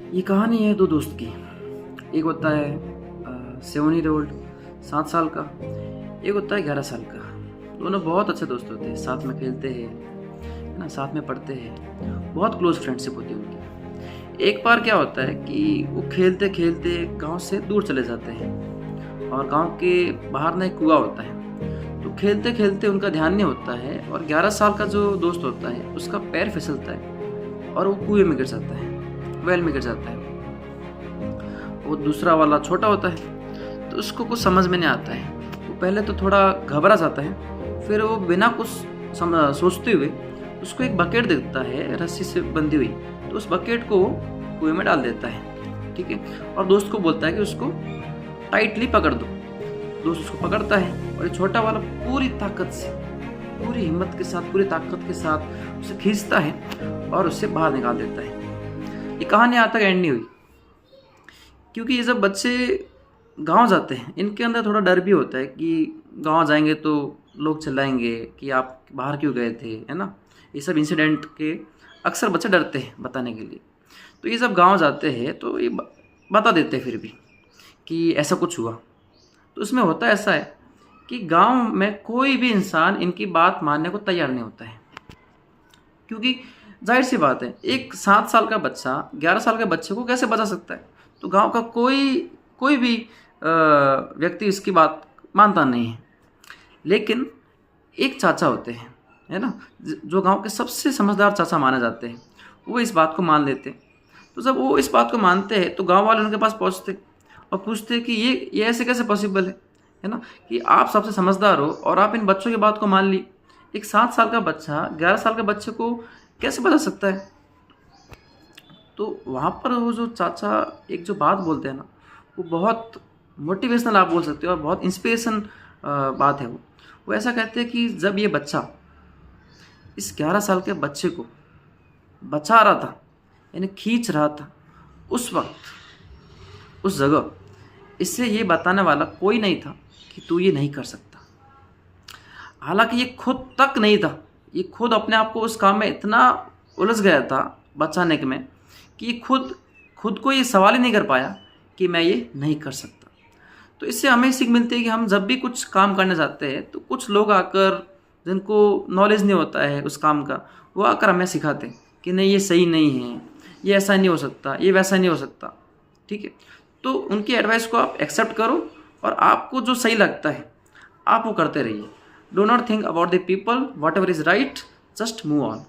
ये कहानी है दो दोस्त की। एक होता है 7 ईयर ओल्ड 7 साल का, एक होता है 11 साल का। दोनों बहुत अच्छे दोस्त होते हैं, साथ में खेलते हैं, है ना, साथ में पढ़ते हैं, बहुत क्लोज फ्रेंडशिप होती है उनकी। एक बार क्या होता है कि वो खेलते खेलते गांव से दूर चले जाते हैं और गांव के बाहर ना एक कुआं होता है। तो खेलते खेलते उनका ध्यान नहीं होता है और 11 साल का जो दोस्त होता है उसका पैर फिसलता है और वो कुएं में गिर जाता है, वेल में गिर जाता है। वो दूसरा वाला छोटा होता है तो उसको कुछ समझ में नहीं आता है। वो पहले तो थोड़ा घबरा जाता है, फिर वो बिना कुछ सोचते हुए उसको एक बकेट देखता है रस्सी से बंधी हुई, तो उस बकेट को कुएं में डाल देता है। ठीक है, और दोस्त को बोलता है कि उसको टाइटली पकड़ दो। दोस्त उसको पकड़ता है और ये छोटा वाला पूरी ताकत से, पूरी हिम्मत के साथ, पूरी ताकत के साथ उसे खींचता है और उसे बाहर निकाल देता है। ये कहानी आज तक एंड नहीं हुई, क्योंकि ये जब बच्चे गांव जाते हैं इनके अंदर थोड़ा डर भी होता है कि गांव जाएंगे तो लोग चिल्लाएंगे कि आप बाहर क्यों गए थे, है ना। ये सब इंसिडेंट के अक्सर बच्चे डरते हैं बताने के लिए। तो ये जब गांव जाते हैं तो ये बता देते हैं फिर भी कि ऐसा कुछ हुआ। तो उसमें होता ऐसा है कि गांव में कोई भी इंसान इनकी बात मानने को तैयार नहीं होता है, क्योंकि जाहिर सी बात है, एक 7 साल का बच्चा 11 साल के बच्चे को कैसे बचा सकता है। तो गांव का कोई भी व्यक्ति इसकी बात मानता नहीं है। लेकिन एक चाचा होते हैं, है ना, जो गांव के सबसे समझदार चाचा माने जाते हैं, वो इस बात को मान लेते हैं। तो जब वो इस बात को मानते हैं तो गांव वाले उनके पास पहुंचते और पूछते हैं कि ये ऐसे कैसे पॉसिबल है ना, कि आप सबसे समझदार हो और आप इन बच्चों की बात को मान ली। एक 7 साल का बच्चा 11 साल के बच्चे को कैसे बता सकता है। तो वहाँ पर वो जो चाचा एक जो बात बोलते हैं ना, वो बहुत मोटिवेशनल आप बोल सकते हो और बहुत इंस्पिरेशन बात है। वो ऐसा कहते हैं कि जब ये बच्चा इस 11 साल के बच्चे को बचा रहा था, यानी खींच रहा था, उस वक्त उस जगह इससे ये बताने वाला कोई नहीं था कि तू ये नहीं कर सकता। हालांकि ये खुद तक नहीं था, ये खुद अपने आप को उस काम में इतना उलझ गया था बचाने के में कि खुद को ये सवाल ही नहीं कर पाया कि मैं ये नहीं कर सकता। तो इससे हमें सीख मिलती है कि हम जब भी कुछ काम करने जाते हैं तो कुछ लोग आकर, जिनको नॉलेज नहीं होता है उस काम का, वो आकर हमें सिखाते हैं कि नहीं ये सही नहीं है, ये ऐसा नहीं हो सकता, ये वैसा नहीं हो सकता। ठीक है, तो उनकी एडवाइस को आप एक्सेप्ट करो और आपको जो सही लगता है आप वो करते रहिए। Do not think about the people, what ever is right, just move on.